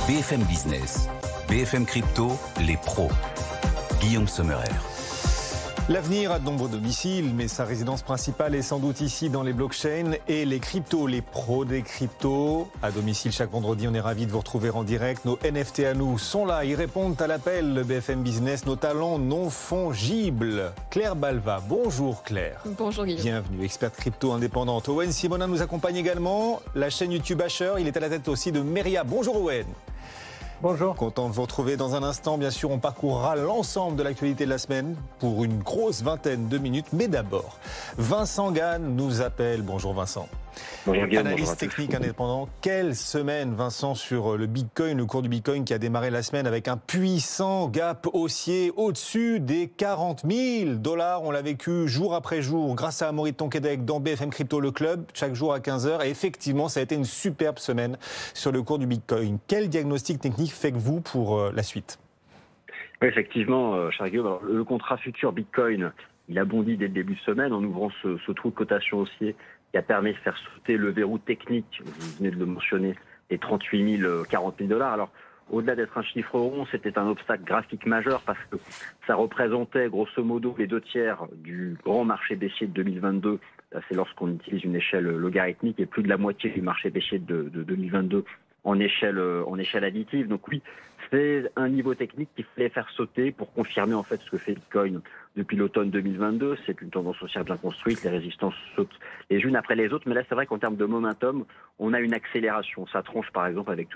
BFM Business, BFM Crypto, les pros. Guillaume Sommerer. L'avenir a de nombreux domiciles, mais sa résidence principale est sans doute ici dans les blockchains et les cryptos, les pros des cryptos. À domicile chaque vendredi, on est ravis de vous retrouver en direct. Nos NFT à nous sont là, ils répondent à l'appel de BFM Business, nos talents non fongibles. Claire Balva, bonjour Claire. Bonjour Guillaume. Bienvenue, experte crypto indépendante. Owen Simonin nous accompagne également, la chaîne YouTube Asher, il est à la tête aussi de Meria. Bonjour Owen. Bonjour. Content de vous retrouver dans un instant. Bien sûr, on parcourra l'ensemble de l'actualité de la semaine pour une grosse vingtaine de minutes. Mais d'abord, Vincent Gann nous appelle. Bonjour Vincent. Bonjour Guillaume. Analyste technique indépendant. Quelle semaine, Vincent, sur le Bitcoin, le cours du Bitcoin qui a démarré la semaine avec un puissant gap haussier au-dessus des 40 000 $. On l'a vécu jour après jour grâce à Amaury de Tonquédec dans BFM Crypto, le club, chaque jour à 15h. Et effectivement, ça a été une superbe semaine sur le cours du Bitcoin. Quel diagnostic technique faites-vous pour la suite ? Oui, effectivement, cher Guillaume, alors, le contrat futur Bitcoin, il a bondi dès le début de semaine en ouvrant ce trou de cotation haussier qui a permis de faire sauter le verrou technique, vous venez de le mentionner, les 38 000, 40 000 $. Alors, au-delà d'être un chiffre rond, c'était un obstacle graphique majeur parce que ça représentait grosso modo les 2/3 du grand marché baissier de 2022. C'est lorsqu'on utilise une échelle logarithmique et plus de la moitié du marché baissier de 2022 en échelle additive. Donc oui, c'est un niveau technique qu'il fallait faire sauter pour confirmer en fait ce que fait Bitcoin depuis l'automne 2022. C'est une tendance haussière bien construite, les résistances sautent les unes après les autres. Mais là, c'est vrai qu'en termes de momentum, on a une accélération. Ça tranche par exemple avec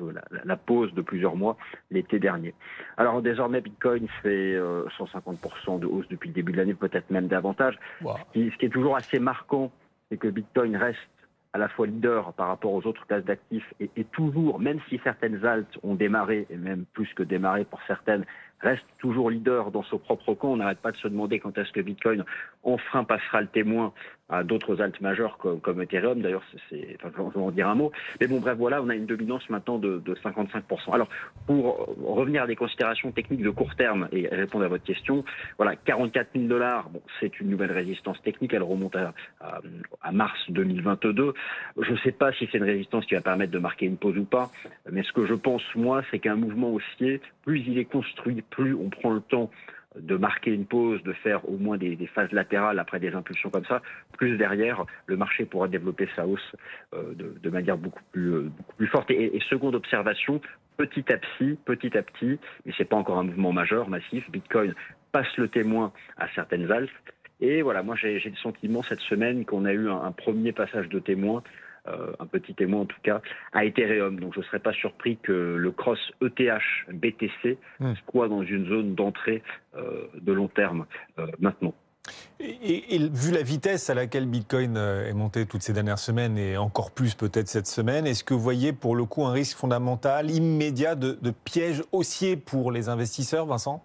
la pause de plusieurs mois l'été dernier. Alors désormais, Bitcoin fait 150% de hausse depuis le début de l'année, peut-être même davantage. Wow. Ce qui est toujours assez marquant, c'est que Bitcoin reste à la fois leader par rapport aux autres classes d'actifs et toujours, même si certaines altes ont démarré, et même plus que démarré pour certaines, reste toujours leader dans son propre camp. On n'arrête pas de se demander quand est-ce que Bitcoin enfin passera le témoin à d'autres altes majeures comme Ethereum. D'ailleurs, je vais en dire un mot. Mais bon, bref, voilà, on a une dominance maintenant de 55%. Alors, pour revenir à des considérations techniques de court terme et répondre à votre question, voilà, 44 000 $, bon, c'est une nouvelle résistance technique. Elle remonte à mars 2022. Je ne sais pas si c'est une résistance qui va permettre de marquer une pause ou pas. Mais ce que je pense, moi, c'est qu'un mouvement haussier, plus il est construit, plus on prend le temps de marquer une pause, de faire au moins des phases latérales après des impulsions comme ça, plus derrière, le marché pourra développer sa hausse de manière beaucoup plus forte. Et seconde observation, petit à petit, mais c'est pas encore un mouvement majeur, massif, Bitcoin passe le témoin à certaines alpes. Et voilà, moi j'ai le sentiment cette semaine qu'on a eu un premier passage de témoin, un petit témoin en tout cas, à Ethereum. Donc je ne serais pas surpris que le cross ETH-BTC soit dans une zone d'entrée de long terme maintenant. Et vu la vitesse à laquelle Bitcoin est monté toutes ces dernières semaines et encore plus peut-être cette semaine, est-ce que vous voyez pour le coup un risque fondamental, immédiat de piège haussier pour les investisseurs, Vincent ?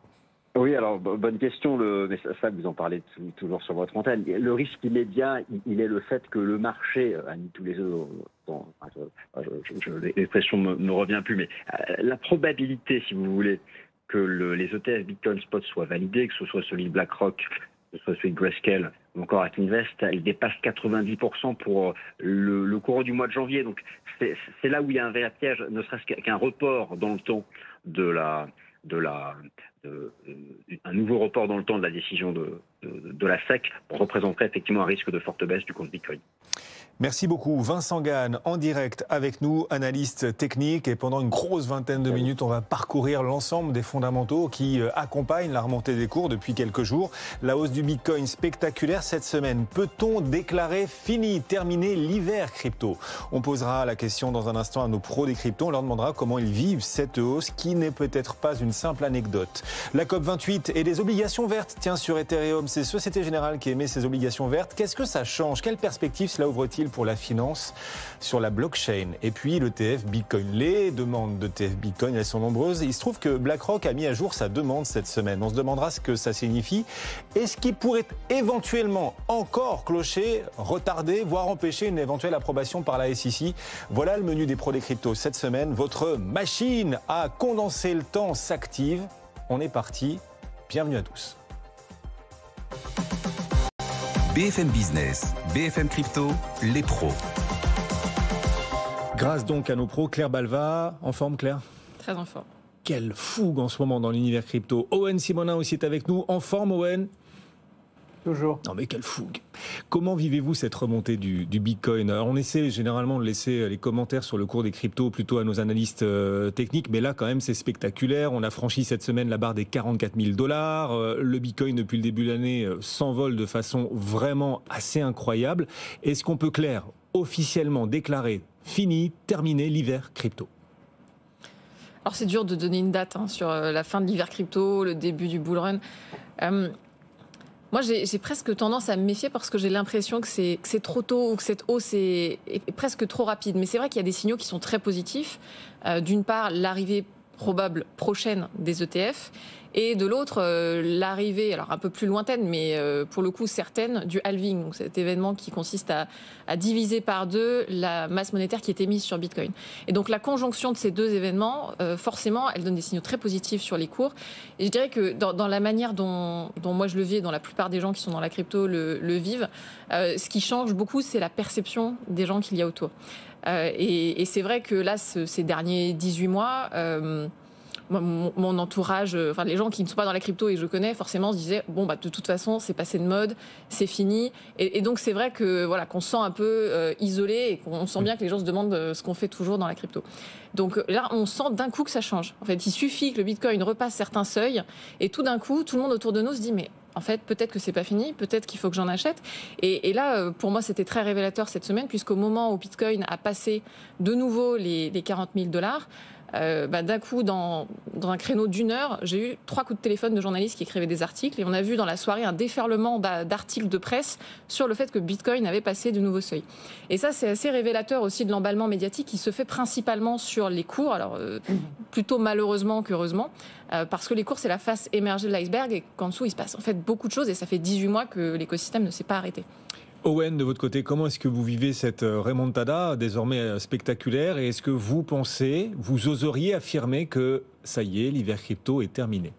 Oui, alors bonne question, mais ça vous en parlez toujours sur votre antenne. Le risque immédiat, il est le fait que le marché a mis tous les œufs dans... L'expression ne me revient plus, mais la probabilité, si vous voulez, que les ETF Bitcoin Spot soient validés, que ce soit celui de BlackRock, que ce soit celui de Grayscale ou encore ActInvest, il dépasse 90% pour le courant du mois de janvier. Donc c'est là où il y a un vrai piège, ne serait-ce qu'un report dans le temps un nouveau report dans le temps de la décision de la SEC représenterait effectivement un risque de forte baisse du compte Bitcoin. Merci beaucoup. Vincent Gann en direct avec nous, analyste technique. Et pendant une grosse vingtaine de minutes, on va parcourir l'ensemble des fondamentaux qui accompagnent la remontée des cours depuis quelques jours. La hausse du Bitcoin spectaculaire cette semaine. Peut-on déclarer fini, terminé l'hiver crypto ? On posera la question dans un instant à nos pros des cryptos. On leur demandera comment ils vivent cette hausse qui n'est peut-être pas une simple anecdote. La COP28 et des obligations vertes. Tiens, sur Ethereum, c'est Société Générale qui émet ces obligations vertes. Qu'est-ce que ça change ? Quelle perspective cela ouvre-t-il pour la finance sur la blockchain? Et puis l'ETF Bitcoin. Les demandes d'ETF Bitcoin, elles sont nombreuses. Il se trouve que BlackRock a mis à jour sa demande cette semaine. On se demandera ce que ça signifie et ce qui pourrait éventuellement encore clocher, retarder, voire empêcher une éventuelle approbation par la SEC. Voilà le menu des pros des cryptos cette semaine. Votre machine à condenser le temps s'active. On est parti. Bienvenue à tous. BFM Business, BFM Crypto, les pros. Grâce donc à nos pros, Claire Balva, en forme Claire ? Très en forme. Quelle fougue en ce moment dans l'univers crypto. Owen Simonin aussi est avec nous. En forme, Owen? Toujours. Non mais quelle fougue. Comment vivez-vous cette remontée du Bitcoin? Alors, on essaie généralement de laisser les commentaires sur le cours des cryptos plutôt à nos analystes techniques, mais là quand même c'est spectaculaire. On a franchi cette semaine la barre des 44 000 $. Le Bitcoin depuis le début de l'année s'envole de façon vraiment assez incroyable. Est-ce qu'on peut officiellement déclarer fini, terminé l'hiver crypto? Alors c'est dur de donner une date sur la fin de l'hiver crypto, le début du bull run. Moi, j'ai presque tendance à me méfier parce que j'ai l'impression que c'est trop tôt ou que cette hausse est presque trop rapide. Mais c'est vrai qu'il y a des signaux qui sont très positifs. D'une part, l'arrivée probable prochaine des ETF. Et de l'autre, l'arrivée, alors un peu plus lointaine, mais pour le coup certaine, du halving. Donc cet événement qui consiste à diviser par deux la masse monétaire qui est émise sur Bitcoin. Et donc la conjonction de ces deux événements, forcément, elle donne des signaux très positifs sur les cours. Et je dirais que dans la manière dont moi je le vis et dont la plupart des gens qui sont dans la crypto le vivent, ce qui change beaucoup, c'est la perception des gens qu'il y a autour. Et c'est vrai que là, ces derniers 18 mois... mon entourage, enfin les gens qui ne sont pas dans la crypto et je connais, forcément se disaient bon bah de toute façon c'est passé de mode, c'est fini. Et donc c'est vrai que voilà qu'on se sent un peu isolé et qu'on sent bien que les gens se demandent ce qu'on fait toujours dans la crypto. Donc là on sent d'un coup que ça change. En fait il suffit que le Bitcoin repasse certains seuils et tout d'un coup tout le monde autour de nous se dit mais en fait, peut-être que c'est pas fini, peut-être qu'il faut que j'en achète. Et là, pour moi, c'était très révélateur cette semaine, puisqu'au moment où Bitcoin a passé de nouveau les 40 000 $, d'un coup, dans un créneau d'une heure, j'ai eu 3 coups de téléphone de journalistes qui écrivaient des articles. Et on a vu dans la soirée un déferlement d'articles de presse sur le fait que Bitcoin avait passé de nouveaux seuils. Et ça, c'est assez révélateur aussi de l'emballement médiatique qui se fait principalement sur les cours. Alors, plutôt malheureusement qu'heureusement. Parce que les cours, c'est la face émergée de l'iceberg et qu'en dessous, il se passe en fait beaucoup de choses et ça fait 18 mois que l'écosystème ne s'est pas arrêté. Owen, de votre côté, comment est-ce que vous vivez cette remontada désormais spectaculaire et est-ce que vous pensez, vous oseriez affirmer que ça y est, l'hiver crypto est terminé?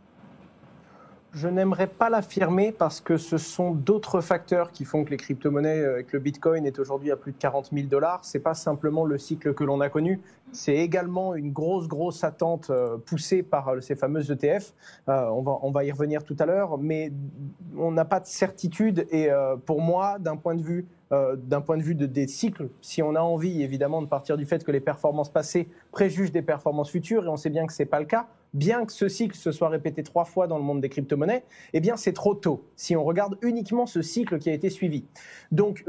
Je n'aimerais pas l'affirmer parce que ce sont d'autres facteurs qui font que les crypto-monnaies, que le Bitcoin est aujourd'hui à plus de 40 000 $. Ce n'est pas simplement le cycle que l'on a connu, c'est également une grosse attente poussée par ces fameuses ETF. On va y revenir tout à l'heure, mais on n'a pas de certitude et pour moi, d'un point de vue des cycles, si on a envie évidemment de partir du fait que les performances passées préjugent des performances futures, et on sait bien que ce n'est pas le cas, bien que ce cycle se soit répété 3 fois dans le monde des crypto-monnaies, eh bien c'est trop tôt si on regarde uniquement ce cycle qui a été suivi. Donc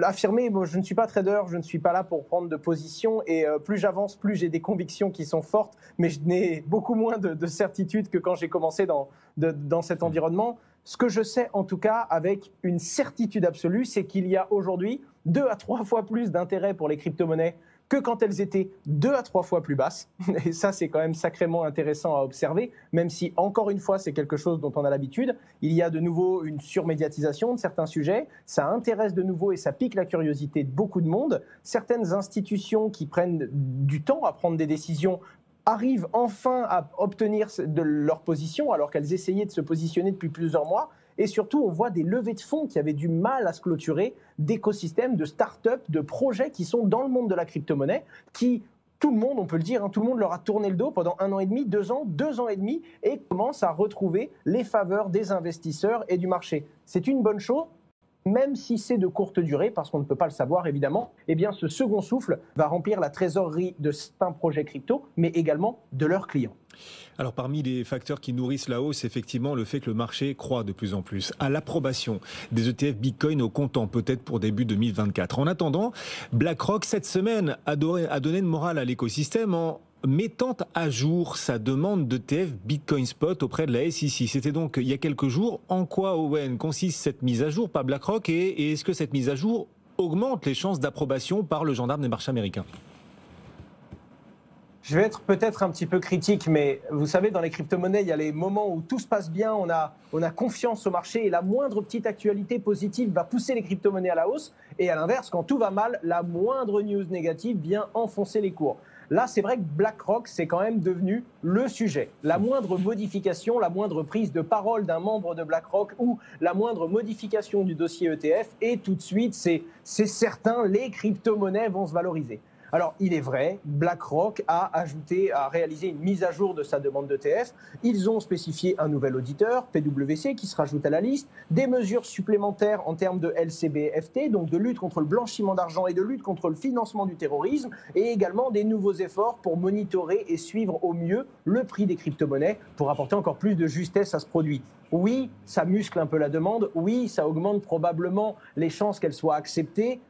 affirmer, je ne suis pas trader, je ne suis pas là pour prendre de position et plus j'avance, plus j'ai des convictions qui sont fortes, mais je n'ai beaucoup moins de certitude que quand j'ai commencé dans cet environnement. Ce que je sais en tout cas avec une certitude absolue, c'est qu'il y a aujourd'hui 2 à 3 fois plus d'intérêt pour les crypto-monnaies que quand elles étaient 2 à 3 fois plus basses. Et ça, c'est quand même sacrément intéressant à observer, même si, encore une fois, c'est quelque chose dont on a l'habitude. Il y a de nouveau une surmédiatisation de certains sujets. Ça intéresse de nouveau et ça pique la curiosité de beaucoup de monde. Certaines institutions qui prennent du temps à prendre des décisions arrivent enfin à obtenir de leur position alors qu'elles essayaient de se positionner depuis plusieurs mois. Et surtout, on voit des levées de fonds qui avaient du mal à se clôturer, d'écosystèmes, de start-up, de projets qui sont dans le monde de la crypto-monnaie, qui, tout le monde, on peut le dire, tout le monde leur a tourné le dos pendant 1 an et demi, 2 ans, 2 ans et demi, et commence à retrouver les faveurs des investisseurs et du marché. C'est une bonne chose, même si c'est de courte durée, parce qu'on ne peut pas le savoir évidemment, eh bien ce second souffle va remplir la trésorerie de certains projets crypto, mais également de leurs clients. Alors parmi les facteurs qui nourrissent la hausse, effectivement, le fait que le marché croît de plus en plus à l'approbation des ETF Bitcoin au comptant, peut-être pour début 2024. En attendant, BlackRock, cette semaine, a donné le moral à l'écosystème en mettant à jour sa demande d'ETF Bitcoin Spot auprès de la SEC. C'était donc il y a quelques jours. En quoi, Owen, consiste cette mise à jour par BlackRock et est-ce que cette mise à jour augmente les chances d'approbation par le gendarme des marchés américains? Je vais être peut-être un petit peu critique, mais vous savez, dans les crypto-monnaies, il y a les moments où tout se passe bien, on a confiance au marché et la moindre petite actualité positive va pousser les crypto-monnaies à la hausse. Et à l'inverse, quand tout va mal, la moindre news négative vient enfoncer les cours. Là, c'est vrai que BlackRock, c'est quand même devenu le sujet. La moindre modification, la moindre prise de parole d'un membre de BlackRock ou la moindre modification du dossier ETF, et tout de suite, c'est certain, les crypto-monnaies vont se valoriser. Alors, il est vrai, BlackRock a réalisé une mise à jour de sa demande d'ETF. Ils ont spécifié un nouvel auditeur, PwC, qui se rajoute à la liste, des mesures supplémentaires en termes de LCB-FT, donc de lutte contre le blanchiment d'argent et de lutte contre le financement du terrorisme, et également des nouveaux efforts pour monitorer et suivre au mieux le prix des crypto-monnaies pour apporter encore plus de justesse à ce produit. Oui, ça muscle un peu la demande, oui, ça augmente probablement les chances qu'elle soit acceptée.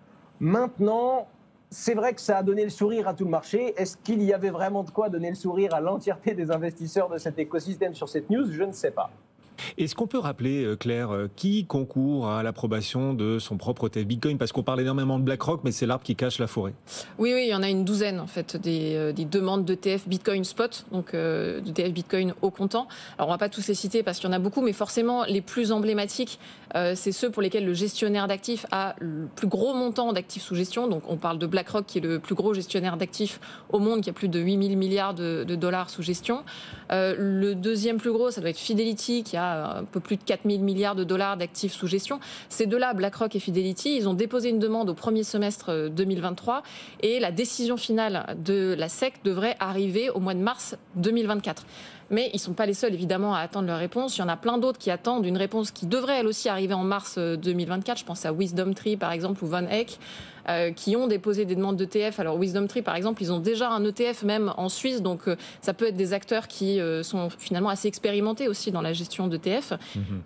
Maintenant, c'est vrai que ça a donné le sourire à tout le marché. Est-ce qu'il y avait vraiment de quoi donner le sourire à l'entièreté des investisseurs de cet écosystème sur cette news? Je ne sais pas. Est-ce qu'on peut rappeler, Claire, qui concourt à l'approbation de son propre ETF Bitcoin? Parce qu'on parle énormément de BlackRock, mais c'est l'arbre qui cache la forêt. Oui, il y en a une douzaine en fait des demandes d'ETF Bitcoin Spot, donc d'ETF Bitcoin au comptant. Alors on ne va pas tous les citer parce qu'il y en a beaucoup, mais forcément les plus emblématiques, c'est ceux pour lesquels le gestionnaire d'actifs a le plus gros montant d'actifs sous gestion. Donc on parle de BlackRock qui est le plus gros gestionnaire d'actifs au monde, qui a plus de 8 000 milliards de dollars sous gestion. Le deuxième plus gros, ça doit être Fidelity qui a un peu plus de 4 000 milliards de dollars d'actifs sous gestion. Ces deux-là, BlackRock et Fidelity, ils ont déposé une demande au premier semestre 2023 et la décision finale de la SEC devrait arriver au mois de mars 2024. Mais ils ne sont pas les seuls, évidemment, à attendre leur réponse. Il y en a plein d'autres qui attendent une réponse qui devrait, elle aussi, arriver en mars 2024. Je pense à WisdomTree, par exemple, ou Von Eck, qui ont déposé des demandes d'ETF. Alors, WisdomTree, par exemple, ils ont déjà un ETF même en Suisse. Donc, ça peut être des acteurs qui sont finalement assez expérimentés aussi dans la gestion d'ETF.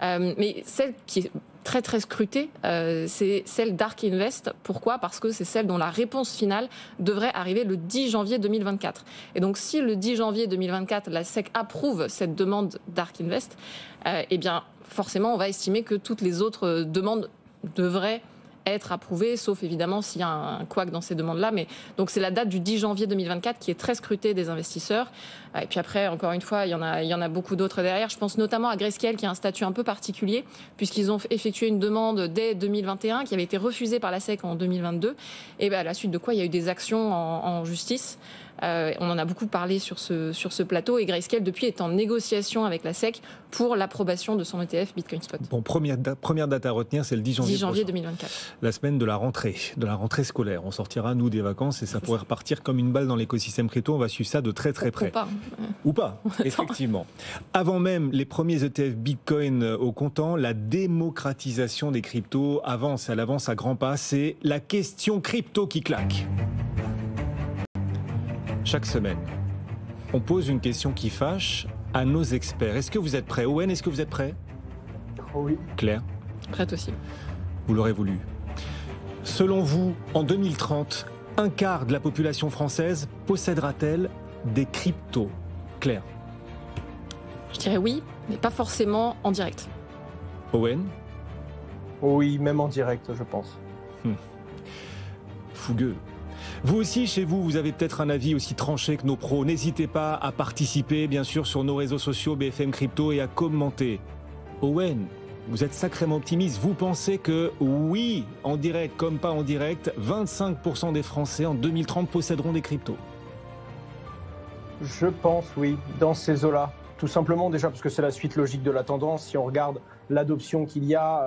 Mais celle qui est très, très scrutée, c'est celle d'Ark Invest. Pourquoi ? Parce que c'est celle dont la réponse finale devrait arriver le 10 janvier 2024. Et donc, si le 10 janvier 2024, la SEC approuve cette demande d'Ark Invest, eh bien, forcément, on va estimer que toutes les autres demandes devraient être approuvées, sauf évidemment s'il y a un couac dans ces demandes-là. Mais donc c'est la date du 10 janvier 2024 qui est très scrutée des investisseurs. Et puis après, encore une fois, il y en a beaucoup d'autres derrière. Je pense notamment à Grayscale qui a un statut un peu particulier puisqu'ils ont effectué une demande dès 2021 qui avait été refusée par la SEC en 2022. Et à la suite de quoi il y a eu des actions en justice. On en a beaucoup parlé sur ce plateau et Grayscale depuis est en négociation avec la SEC pour l'approbation de son ETF Bitcoin Spot. Bon, première date à retenir, c'est le 10 janvier. 10 janvier 2024. La semaine de la rentrée scolaire. On sortira, nous, des vacances et ça pourrait repartir comme une balle dans l'écosystème crypto. On va suivre ça de très très près. Ou pas, effectivement. Avant même les premiers ETF Bitcoin au comptant, la démocratisation des cryptos avance, elle avance à grands pas. C'est la question crypto qui claque. Chaque semaine, on pose une question qui fâche à nos experts. Est-ce que vous êtes prêts? Owen, est-ce que vous êtes prêts? Oui. Claire? Prête aussi. Vous l'aurez voulu. Selon vous, en 2030, un quart de la population française possédera-t-elle des cryptos? Claire? Je dirais oui, mais pas forcément en direct. Owen? Oui, même en direct, je pense. Fougueux. Vous aussi, chez vous, vous avez peut-être un avis aussi tranché que nos pros. N'hésitez pas à participer, bien sûr, sur nos réseaux sociaux BFM Crypto et à commenter. Owen, vous êtes sacrément optimiste. Vous pensez que oui, en direct comme pas en direct, 25% des Français en 2030 posséderont des cryptos? Je pense, oui, dans ces eaux-là. Tout simplement déjà parce que c'est la suite logique de la tendance. Si on regarde l'adoption qu'il y a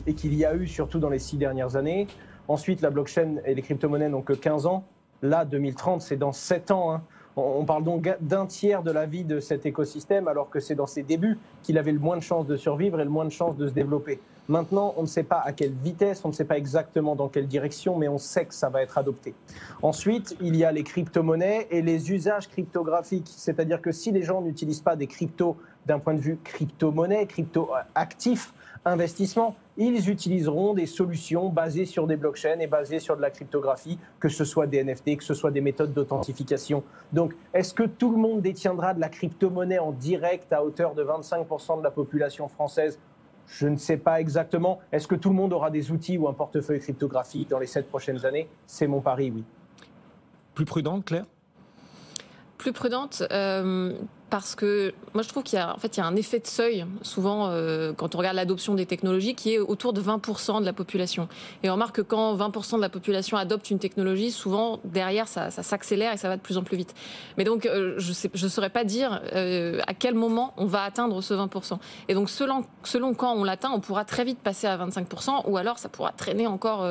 et qu'il y a eu surtout dans les 6 dernières années. Ensuite, la blockchain et les crypto-monnaies n'ont que 15 ans. Là, 2030, c'est dans 7 ans. On parle donc d'un tiers de la vie de cet écosystème, alors que c'est dans ses débuts qu'il avait le moins de chances de survivre et le moins de chances de se développer. Maintenant, on ne sait pas à quelle vitesse, on ne sait pas exactement dans quelle direction, mais on sait que ça va être adopté. Ensuite, il y a les crypto-monnaies et les usages cryptographiques. C'est-à-dire que si les gens n'utilisent pas des cryptos d'un point de vue crypto-monnaie, crypto-actif, investissement, ils utiliseront des solutions basées sur des blockchains et basées sur de la cryptographie, que ce soit des NFT, que ce soit des méthodes d'authentification. Donc, est-ce que tout le monde détiendra de la crypto-monnaie en direct à hauteur de 25% de la population française? Je ne sais pas exactement. Est-ce que tout le monde aura des outils ou un portefeuille cryptographique dans les 7 prochaines années? C'est mon pari, oui. Plus prudente, Claire? Plus prudente, parce que moi je trouve qu'il y a un effet de seuil souvent quand on regarde l'adoption des technologies qui est autour de 20% de la population. Et on remarque que quand 20% de la population adopte une technologie, souvent derrière ça s'accélère et ça va de plus en plus vite. Mais donc je ne saurais pas dire à quel moment on va atteindre ce 20%. Et donc selon quand on l'atteint, on pourra très vite passer à 25% ou alors ça pourra traîner encore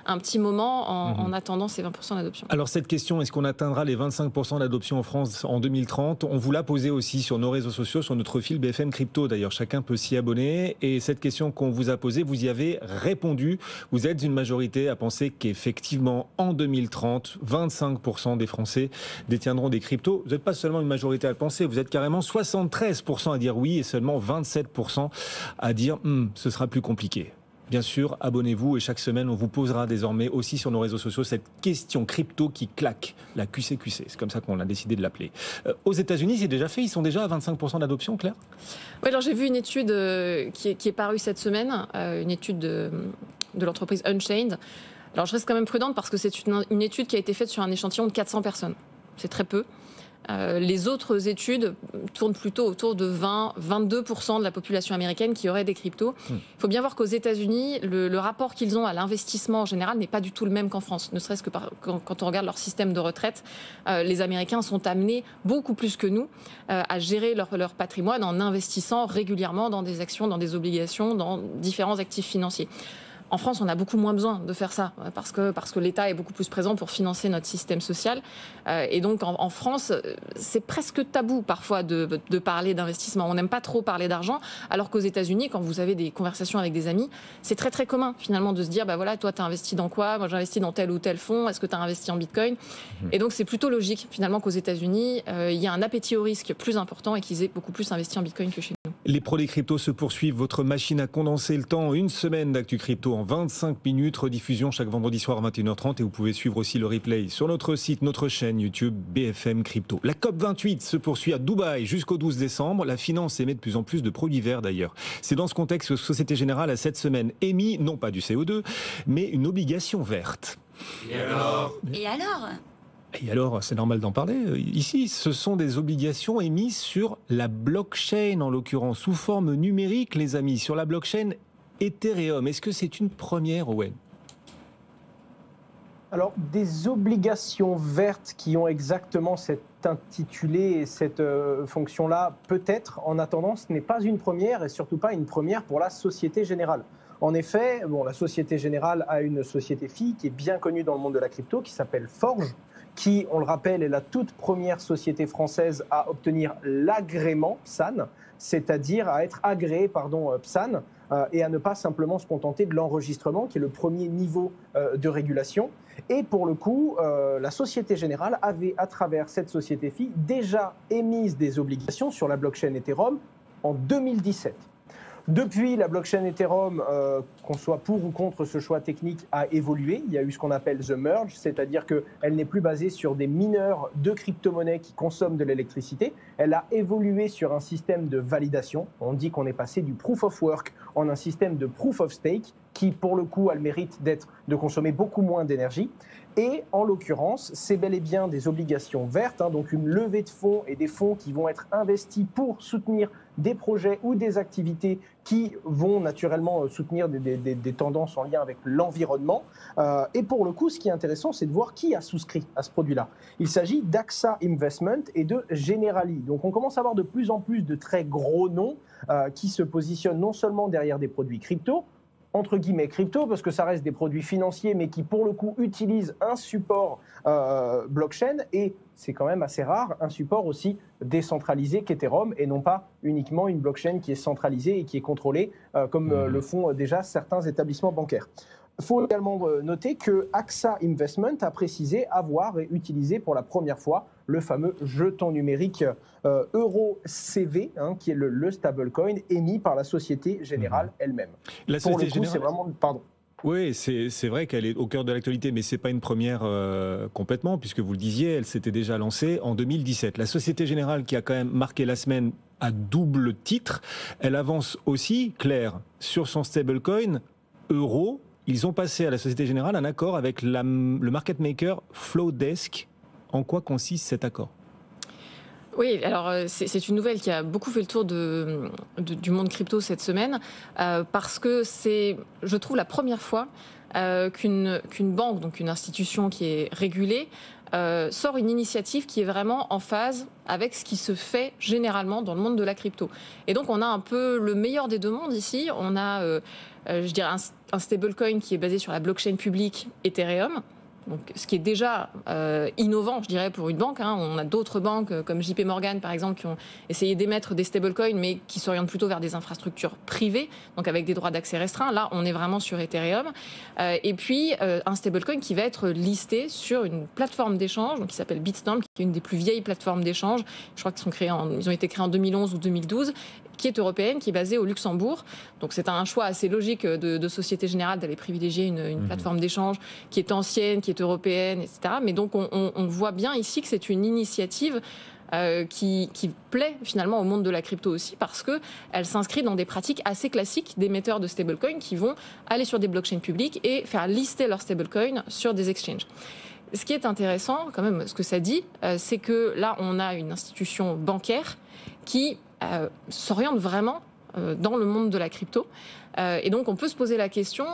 un petit moment en attendant ces 20% d'adoption. Alors cette question, est-ce qu'on atteindra les 25% d'adoption en France en 2030 ? On vous l'a posée aussi sur nos réseaux sociaux, sur notre fil BFM Crypto. D'ailleurs, chacun peut s'y abonner. Et cette question qu'on vous a posée, vous y avez répondu. Vous êtes une majorité à penser qu'effectivement, en 2030, 25% des Français détiendront des cryptos. Vous n'êtes pas seulement une majorité à le penser, vous êtes carrément 73% à dire oui et seulement 27% à dire ce sera plus compliqué. Bien sûr, abonnez-vous et chaque semaine, on vous posera désormais aussi sur nos réseaux sociaux cette question crypto qui claque, la QCQC. C'est comme ça qu'on a décidé de l'appeler. Aux États-Unis, c'est déjà fait. Ils sont déjà à 25% d'adoption, Claire ? Oui, alors j'ai vu une étude qui est parue cette semaine, une étude de l'entreprise Unchained. Alors je reste quand même prudente parce que c'est une étude qui a été faite sur un échantillon de 400 personnes. C'est très peu. Les autres études tournent plutôt autour de 20-22% de la population américaine qui aurait des cryptos. Il faut bien voir qu'aux États-Unis, le rapport qu'ils ont à l'investissement en général n'est pas du tout le même qu'en France. Ne serait-ce que quand on regarde leur système de retraite, les Américains sont amenés beaucoup plus que nous à gérer leur patrimoine en investissant régulièrement dans des actions, dans des obligations, dans différents actifs financiers. En France, on a beaucoup moins besoin de faire ça parce que l'État est beaucoup plus présent pour financer notre système social. Et donc, en France, c'est presque tabou parfois de parler d'investissement. On n'aime pas trop parler d'argent, alors qu'aux États-Unis, quand vous avez des conversations avec des amis, c'est très très commun finalement de se dire, bah voilà, toi, tu as investi dans quoi ? Moi, j'ai investi dans tel ou tel fonds. Est-ce que tu as investi en Bitcoin ? Et donc, c'est plutôt logique finalement qu'aux États-Unis, il y a un appétit au risque plus important et qu'ils aient beaucoup plus investi en Bitcoin que chez nous. Les pros des cryptos se poursuivent. Votre machine à condenser le temps. Une semaine d'actu crypto en 25 minutes. Rediffusion chaque vendredi soir à 21h30. Et vous pouvez suivre aussi le replay sur notre site, notre chaîne YouTube BFM Crypto. La COP28 se poursuit à Dubaï jusqu'au 12 décembre. La finance émet de plus en plus de produits verts d'ailleurs. C'est dans ce contexte que Société Générale a cette semaine émis, non pas du CO2, mais une obligation verte. Et alors ? Et alors, c'est normal d'en parler. Ici, ce sont des obligations émises sur la blockchain, en l'occurrence, sous forme numérique, les amis, sur la blockchain Ethereum. Est-ce que c'est une première, Owen ? Alors, des obligations vertes qui ont exactement cet intitulé et cette fonction-là, peut-être. En attendant, ce n'est pas une première et surtout pas une première pour la Société Générale. En effet, la Société Générale a une société fille qui est bien connue dans le monde de la crypto, qui s'appelle Forge, qui, on le rappelle, est la toute première société française à obtenir l'agrément PSAN, c'est-à-dire à être agréée PSAN, et à ne pas simplement se contenter de l'enregistrement, qui est le premier niveau de régulation. Et pour le coup, la Société Générale avait, à travers cette société fille, déjà émise des obligations sur la blockchain Ethereum en 2017. Depuis, la blockchain Ethereum, qu'on soit pour ou contre ce choix technique, a évolué. Il y a eu ce qu'on appelle the merge, c'est-à-dire qu'elle n'est plus basée sur des mineurs de crypto-monnaies qui consomment de l'électricité. Elle a évolué sur un système de validation. On dit qu'on est passé du proof of work en un système de proof of stake qui, pour le coup, a le mérite de consommer beaucoup moins d'énergie. Et en l'occurrence, c'est bel et bien des obligations vertes, donc une levée de fonds et des fonds qui vont être investis pour soutenir des projets ou des activités qui vont naturellement soutenir des tendances en lien avec l'environnement. Et pour le coup, ce qui est intéressant, c'est de voir qui a souscrit à ce produit-là. Il s'agit d'AXA Investment et de Generali. Donc on commence à avoir de plus en plus de très gros noms qui se positionnent non seulement derrière des produits crypto, entre guillemets crypto, parce que ça reste des produits financiers, mais qui pour le coup utilisent un support blockchain, et c'est quand même assez rare, un support aussi décentralisé qu'Ethereum, et non pas uniquement une blockchain qui est centralisée et qui est contrôlée, comme le font déjà certains établissements bancaires. Il faut également noter que AXA Investment a précisé avoir utilisé pour la première fois le fameux jeton numérique EuroCV, qui est le stablecoin émis par la Société Générale elle-même. La Société Générale, c'est vraiment... Pardon. Oui, c'est vrai qu'elle est au cœur de l'actualité, mais ce n'est pas une première complètement, puisque vous le disiez, elle s'était déjà lancée en 2017. La Société Générale, qui a quand même marqué la semaine à double titre, elle avance aussi, Claire, sur son stablecoin euro. Ils ont passé à la Société Générale un accord avec le market maker Flowdesk. En quoi consiste cet accord ? Oui, alors c'est une nouvelle qui a beaucoup fait le tour du monde crypto cette semaine, parce que c'est, je trouve, la première fois qu'une banque, donc une institution qui est régulée, sort une initiative qui est vraiment en phase avec ce qui se fait généralement dans le monde de la crypto. Et donc on a un peu le meilleur des deux mondes ici. On a, je dirais, un stablecoin qui est basé sur la blockchain publique Ethereum. Donc, ce qui est déjà innovant, je dirais, pour une banque. On a d'autres banques comme JP Morgan, par exemple, qui ont essayé d'émettre des stablecoins, mais qui s'orientent plutôt vers des infrastructures privées, donc avec des droits d'accès restreints. Là, on est vraiment sur Ethereum. Et puis, un stablecoin qui va être listé sur une plateforme d'échange, donc qui s'appelle Bitstamp, qui est une des plus vieilles plateformes d'échange. Je crois qu'ils ont été créés en 2011 ou 2012. Qui est européenne, qui est basée au Luxembourg. Donc c'est un choix assez logique de Société Générale d'aller privilégier une plateforme d'échange qui est ancienne, qui est européenne, etc. Mais donc on voit bien ici que c'est une initiative qui plaît finalement au monde de la crypto aussi, parce qu'elle s'inscrit dans des pratiques assez classiques d'émetteurs de stablecoins qui vont aller sur des blockchains publiques et faire lister leurs stablecoins sur des exchanges. Ce qui est intéressant, quand même, ce que ça dit, c'est que là, on a une institution bancaire qui s'oriente vraiment dans le monde de la crypto. Et donc, on peut se poser la question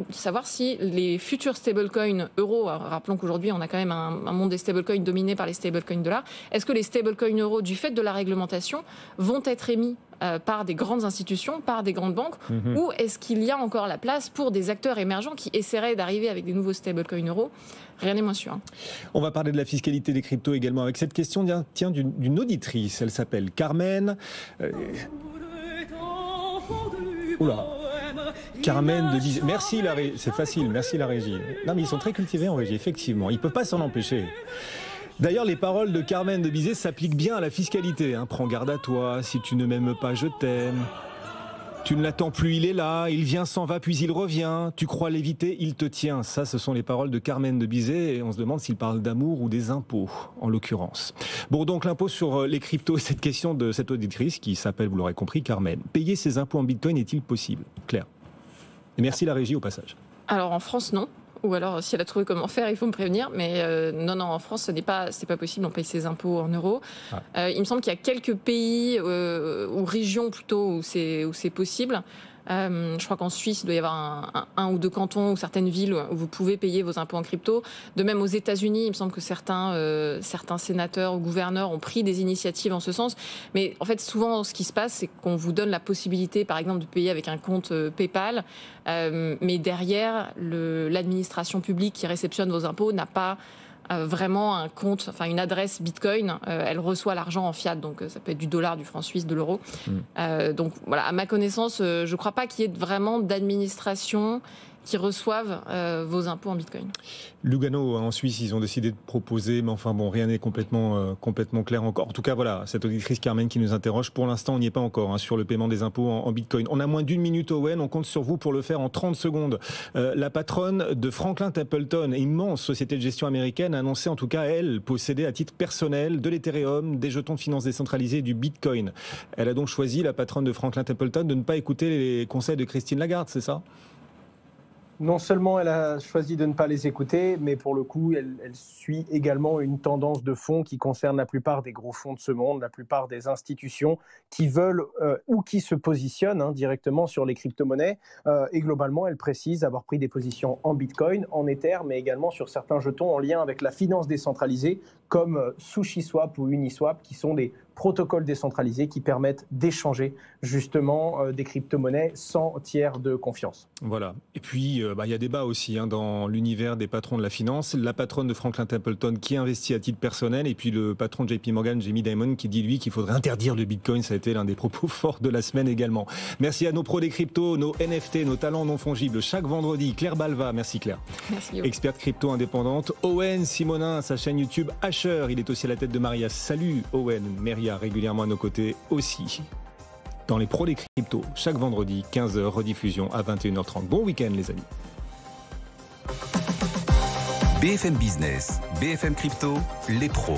de savoir si les futurs stablecoins euros, rappelons qu'aujourd'hui, on a quand même un monde des stablecoins dominé par les stablecoins dollars, est-ce que les stablecoins euros, du fait de la réglementation, vont être émis par des grandes institutions, par des grandes banques, ou est-ce qu'il y a encore la place pour des acteurs émergents qui essaieraient d'arriver avec des nouveaux stablecoins euros? Rien n'est moins sûr. On va parler de la fiscalité des cryptos également avec cette question d'une auditrice. Elle s'appelle Carmen. Oula. Carmen de Bizet. Merci la régie. C'est facile, merci la régie. Non mais ils sont très cultivés en régie, effectivement. Ils ne peuvent pas s'en empêcher. D'ailleurs, les paroles de Carmen de Bizet s'appliquent bien à la fiscalité. Prends garde à toi, si tu ne m'aimes pas, je t'aime. Tu ne l'attends plus, il est là, il vient, s'en va, puis il revient. Tu crois l'éviter, il te tient. Ça, ce sont les paroles de Carmen de Bizet, et on se demande s'il parle d'amour ou des impôts, en l'occurrence. Bon, donc l'impôt sur les cryptos, cette question de cette auditrice qui s'appelle, vous l'aurez compris, Carmen. Payer ses impôts en bitcoin est-il possible? Claire. Et merci la régie au passage. Alors en France, non. Ou alors, si elle a trouvé comment faire, il faut me prévenir. Mais non, en France, c'est pas possible. On paye ses impôts en euros. Il me semble qu'il y a quelques pays ou régions plutôt où c'est possible. Je crois qu'en Suisse, il doit y avoir un ou deux cantons ou certaines villes où vous pouvez payer vos impôts en crypto. De même aux États-Unis, il me semble que certains sénateurs ou gouverneurs ont pris des initiatives en ce sens. Mais en fait, souvent, ce qui se passe, c'est qu'on vous donne la possibilité, par exemple, de payer avec un compte PayPal. Mais derrière, l'administration publique qui réceptionne vos impôts n'a pas vraiment un compte, enfin une adresse Bitcoin. Elle reçoit l'argent en fiat, donc ça peut être du dollar, du franc suisse, de l'euro. Donc voilà, à ma connaissance, je ne crois pas qu'il y ait vraiment d'administration qui reçoivent vos impôts en Bitcoin. Lugano, en Suisse, ils ont décidé de proposer, mais enfin bon, rien n'est complètement clair encore. En tout cas, voilà, cette auditrice Carmen qui nous interroge, pour l'instant, on n'y est pas encore sur le paiement des impôts en Bitcoin. On a moins d'une minute, Owen, on compte sur vous pour le faire en 30 secondes. La patronne de Franklin Templeton, immense société de gestion américaine, a annoncé en tout cas, elle, posséder à titre personnel de l'Ethereum, des jetons de finances décentralisés et du Bitcoin. Elle a donc choisi, la patronne de Franklin Templeton, de ne pas écouter les conseils de Christine Lagarde, c'est ça ? Non seulement elle a choisi de ne pas les écouter, mais pour le coup, elle suit également une tendance de fond qui concerne la plupart des gros fonds de ce monde, la plupart des institutions qui veulent ou qui se positionnent directement sur les crypto-monnaies. Et globalement, elle précise avoir pris des positions en Bitcoin, en Ether, mais également sur certains jetons en lien avec la finance décentralisée, comme SushiSwap ou Uniswap, qui sont des protocoles décentralisés qui permettent d'échanger justement des crypto-monnaies sans tiers de confiance. Voilà. Et puis, il y a débat aussi dans l'univers des patrons de la finance. La patronne de Franklin Templeton qui investit à titre personnel, et puis le patron de JP Morgan, Jamie Dimon, qui dit lui qu'il faudrait interdire le Bitcoin. Ça a été l'un des propos forts de la semaine également. Merci à nos pros des cryptos, nos NFT, nos talents non fongibles chaque vendredi. Claire Balva, merci Claire. Merci. Experte crypto indépendante. Owen Simonin, sa chaîne YouTube Asher, il est aussi à la tête de Maria. Salut Owen, Maria régulièrement à nos côtés aussi. Dans les pros des cryptos, chaque vendredi, 15h, rediffusion à 21h30. Bon week-end les amis. BFM Business, BFM Crypto, les pros.